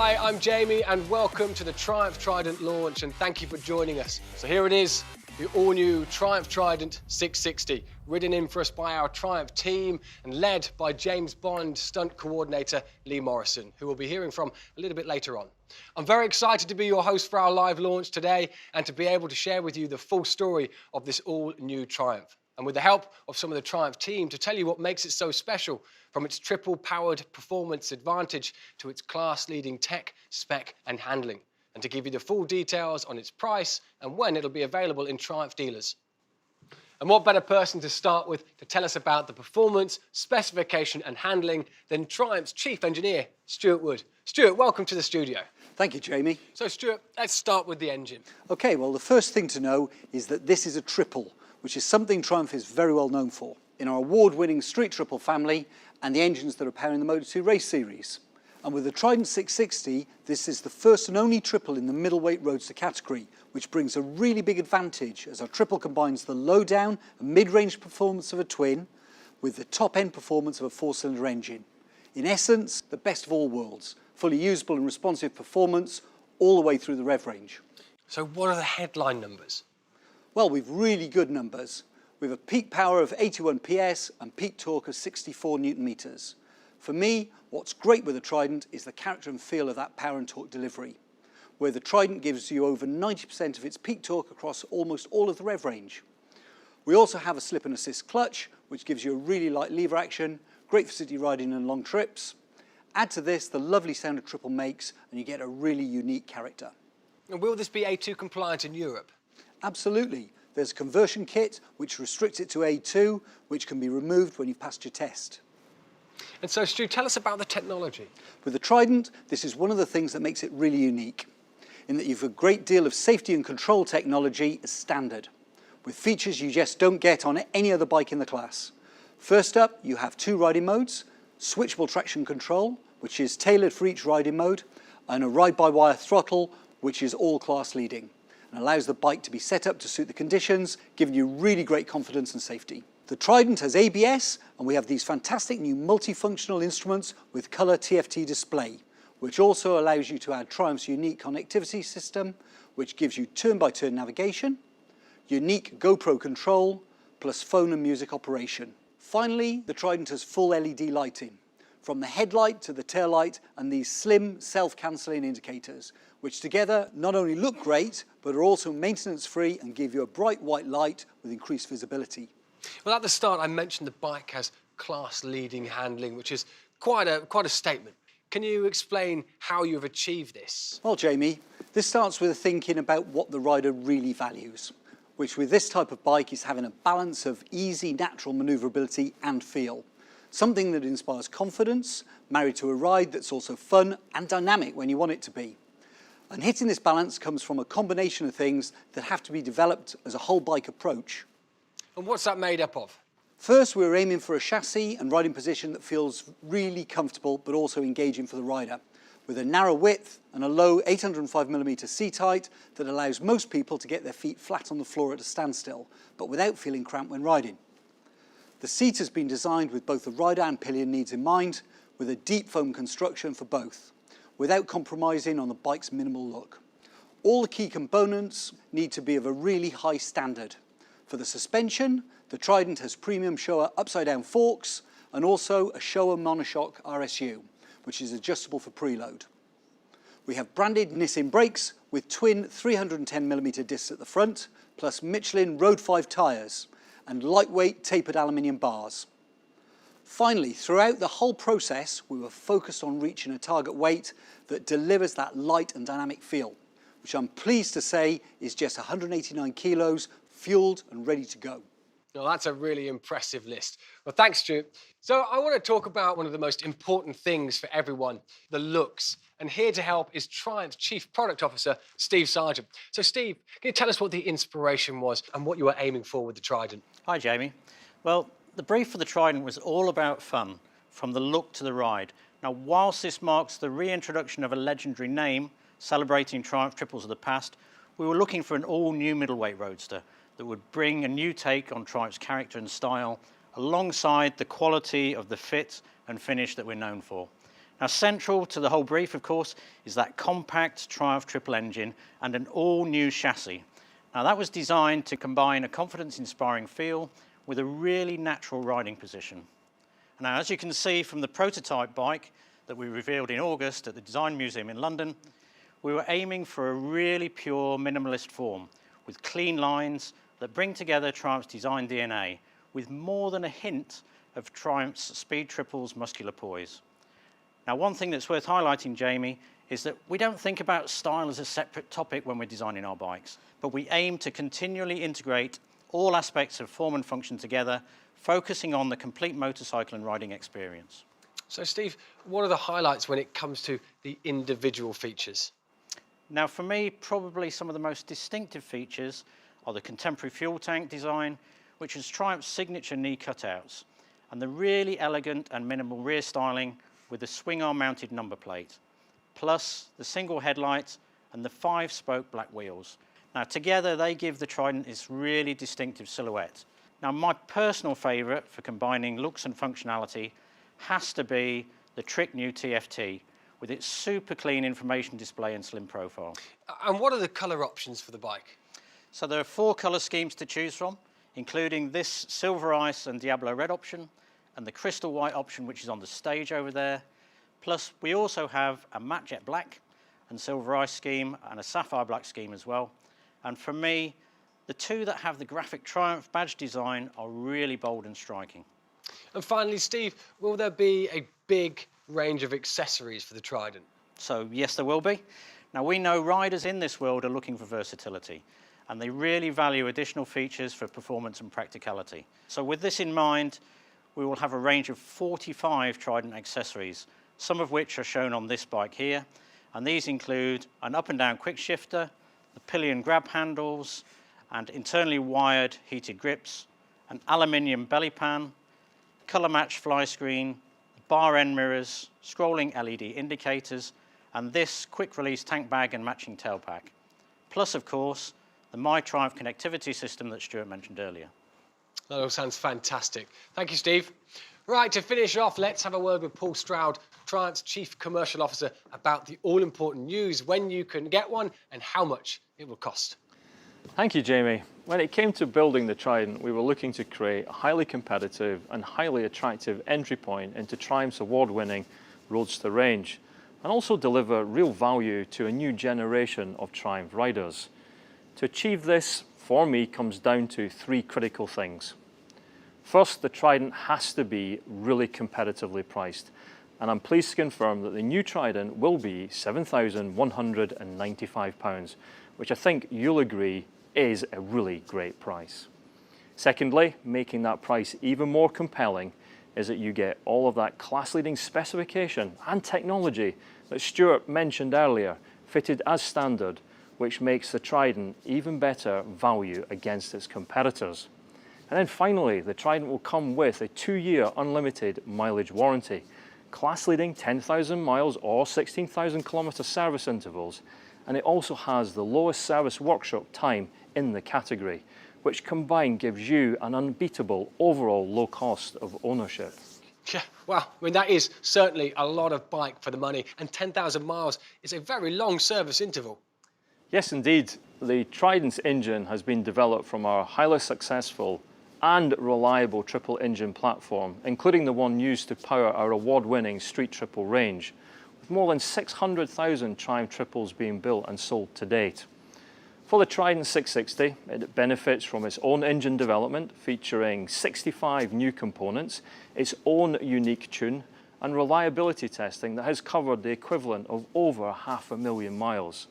Hi, I'm Jamie and welcome to the Triumph Trident launch and thank you for joining us. So here it is, the all-new Triumph Trident 660, ridden in for us by our Triumph team and led by James Bond stunt coordinator Lee Morrison, who we'll be hearing from a little bit later on. I'm very excited to be your host for our live launch today and to be able to share with you the full story of this all-new Triumph. And with the help of some of the Triumph team to tell you what makes it so special, from its triple-powered performance advantage to its class-leading tech, spec and handling, and to give you the full details on its price and when it'll be available in Triumph dealers. And what better person to start with to tell us about the performance, specification and handling than Triumph's chief engineer, Stuart Wood. Stuart, welcome to the studio. Thank you, Jamie. So Stuart, let's start with the engine. Okay, well the first thing to know is that this is a triple, which is something Triumph is very well known for in our award-winning Street Triple family and the engines that are powering the Moto2 race series. And with the Trident 660, this is the first and only triple in the middleweight roadster category, which brings a really big advantage as our triple combines the low-down and mid-range performance of a twin with the top-end performance of a four-cylinder engine. In essence, the best of all worlds, fully usable and responsive performance all the way through the rev range. So what are the headline numbers? Well, we've really good numbers. We have a peak power of 81 PS and peak torque of 64 Newton meters. For me, what's great with the Trident is the character and feel of that power and torque delivery, where the Trident gives you over 90% of its peak torque across almost all of the rev range. We also have a slip and assist clutch, which gives you a really light lever action, great for city riding and long trips. Add to this the lovely sound a triple makes, and you get a really unique character. And will this be A2 compliant in Europe? Absolutely. There's a conversion kit which restricts it to A2, which can be removed when you've passed your test. And so, Stu, tell us about the technology. With the Trident, this is one of the things that makes it really unique, in that you've a great deal of safety and control technology as standard, with features you just don't get on any other bike in the class. First up, you have two riding modes, switchable traction control, which is tailored for each riding mode, and a ride-by-wire throttle, which is all class leading, and allows the bike to be set up to suit the conditions, giving you really great confidence and safety. The Trident has ABS, and we have these fantastic new multifunctional instruments with colour TFT display, which also allows you to add Triumph's unique connectivity system, which gives you turn-by-turn navigation, unique GoPro control, plus phone and music operation. Finally, the Trident has full LED lighting, from the headlight to the taillight and these slim self-cancelling indicators, which together not only look great, but are also maintenance-free and give you a bright white light with increased visibility. Well, at the start, I mentioned the bike has class-leading handling, which is quite a statement. Can you explain how you've achieved this? Well, Jamie, this starts with thinking about what the rider really values, which with this type of bike is having a balance of easy, natural manoeuvrability and feel. Something that inspires confidence, married to a ride that's also fun and dynamic when you want it to be. And hitting this balance comes from a combination of things that have to be developed as a whole bike approach. And what's that made up of? First, we're aiming for a chassis and riding position that feels really comfortable but also engaging for the rider, with a narrow width and a low 805mm seat height that allows most people to get their feet flat on the floor at a standstill, but without feeling cramped when riding. The seat has been designed with both the rider and pillion needs in mind, with a deep foam construction for both, without compromising on the bike's minimal look. All the key components need to be of a really high standard. For the suspension, the Trident has premium Showa upside-down forks and also a Showa monoshock RSU, which is adjustable for preload. We have branded Nissin brakes with twin 310mm discs at the front, plus Michelin Road 5 tyres and lightweight tapered aluminium bars. Finally, throughout the whole process, we were focused on reaching a target weight that delivers that light and dynamic feel, which I'm pleased to say is just 189 kilos, fueled and ready to go. Well, that's a really impressive list. Well, thanks, Stuart. So I want to talk about one of the most important things for everyone, the looks. And here to help is Triumph's Chief Product Officer, Steve Sargent. So Steve, can you tell us what the inspiration was and what you were aiming for with the Trident? Hi, Jamie. Well, the brief for the Trident was all about fun, from the look to the ride. Now, whilst this marks the reintroduction of a legendary name, celebrating Triumph triples of the past, we were looking for an all-new middleweight roadster that would bring a new take on Triumph's character and style, alongside the quality of the fit and finish that we're known for. Now, central to the whole brief, of course, is that compact Triumph triple engine and an all-new chassis. Now, that was designed to combine a confidence-inspiring feel with a really natural riding position. Now, as you can see from the prototype bike that we revealed in August at the Design Museum in London, we were aiming for a really pure minimalist form with clean lines that bring together Triumph's design DNA with more than a hint of Triumph's Speed Triple's muscular poise. Now, one thing that's worth highlighting, Jamie, is that we don't think about style as a separate topic when we're designing our bikes, but we aim to continually integrate all aspects of form and function together, focusing on the complete motorcycle and riding experience. So, Steve, what are the highlights when it comes to the individual features? Now, for me, probably some of the most distinctive features are the contemporary fuel tank design, which is Triumph's signature knee cutouts, and the really elegant and minimal rear styling with the swing arm mounted number plate, plus the single headlight and the 5-spoke black wheels. Now, together they give the Trident this really distinctive silhouette. Now, my personal favourite for combining looks and functionality has to be the Trick new TFT with its super clean information display and slim profile. And what are the colour options for the bike? So there are 4 colour schemes to choose from, including this Silver Ice and Diablo Red option, and the Crystal White option, which is on the stage over there. Plus, we also have a Matte Jet Black and Silver Ice scheme and a Sapphire Black scheme as well. And for me, the 2 that have the graphic Triumph badge design are really bold and striking. And finally, Steve, will there be a big range of accessories for the Trident? So yes, there will be. Now, we know riders in this world are looking for versatility, and they really value additional features for performance and practicality. So with this in mind, we will have a range of 45 Trident accessories, some of which are shown on this bike here. And these include an up and down quick shifter, the pillion grab handles, and internally wired heated grips, an aluminium belly pan, colour matched fly screen, bar end mirrors, scrolling LED indicators, and this quick release tank bag and matching tail pack. Plus, of course, the My Triumph connectivity system that Stuart mentioned earlier. That all sounds fantastic. Thank you, Steve. Right, to finish off, let's have a word with Paul Stroud, Triumph's Chief Commercial Officer, about the all-important news, when you can get one and how much it will cost. Thank you, Jamie. When it came to building the Trident, we were looking to create a highly competitive and highly attractive entry point into Triumph's award-winning Roadster range, and also deliver real value to a new generation of Triumph riders. To achieve this, for me, comes down to 3 critical things. First, the Trident has to be really competitively priced, and I'm pleased to confirm that the new Trident will be £7,195, which I think you'll agree is a really great price. Secondly, making that price even more compelling is that you get all of that class-leading specification and technology that Stuart mentioned earlier, fitted as standard, which makes the Trident even better value against its competitors. And then finally, the Trident will come with a 2-year unlimited mileage warranty, class-leading 10,000 miles or 16,000 kilometre service intervals, and it also has the lowest service workshop time in the category, which combined gives you an unbeatable overall low cost of ownership. Yeah, well, I mean, that is certainly a lot of bike for the money, and 10,000 miles is a very long service interval. Yes, indeed. The Trident's engine has been developed from our highly successful and reliable triple engine platform, including the one used to power our award-winning Street Triple range, with more than 600,000 Triumph triples being built and sold to date. For the Trident 660, it benefits from its own engine development, featuring 65 new components, its own unique tune, and reliability testing that has covered the equivalent of over 500,000 miles.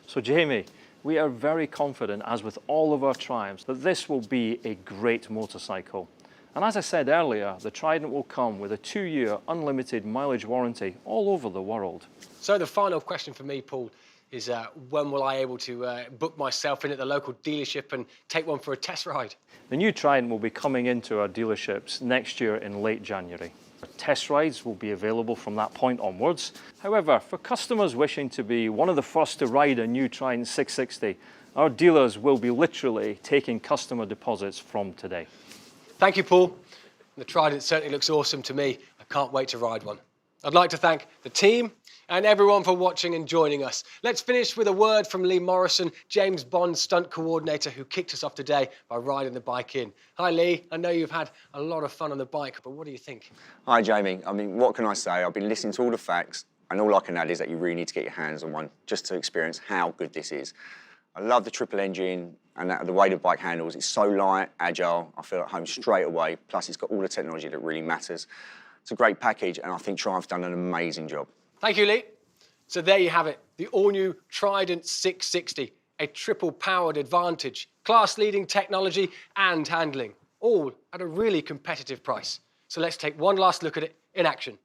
So Jamie, we are very confident, as with all of our Triumphs, that this will be a great motorcycle. And as I said earlier, the Trident will come with a 2-year unlimited mileage warranty all over the world. So the final question for me, Paul, is when will I able to book myself in at the local dealership and take one for a test ride? The new Trident will be coming into our dealerships next year in late January. Test rides will be available from that point onwards. However, for customers wishing to be one of the first to ride a new Trident 660, our dealers will be literally taking customer deposits from today. Thank you, Paul. The Trident certainly looks awesome to me. I can't wait to ride one. I'd like to thank the team and everyone for watching and joining us. Let's finish with a word from Lee Morrison, James Bond's stunt coordinator, who kicked us off today by riding the bike in. Hi, Lee. I know you've had a lot of fun on the bike, but what do you think? Hi, Jamie. I mean, what can I say? I've been listening to all the facts, and all I can add is that you really need to get your hands on one just to experience how good this is. I love the triple engine and the way the bike handles. It's so light, agile. I feel at home straight away. Plus, it's got all the technology that really matters. It's a great package, and I think Triumph's done an amazing job. Thank you, Lee. So there you have it, the all-new Trident 660, a triple-powered advantage, class-leading technology and handling, all at a really competitive price. So let's take one last look at it in action.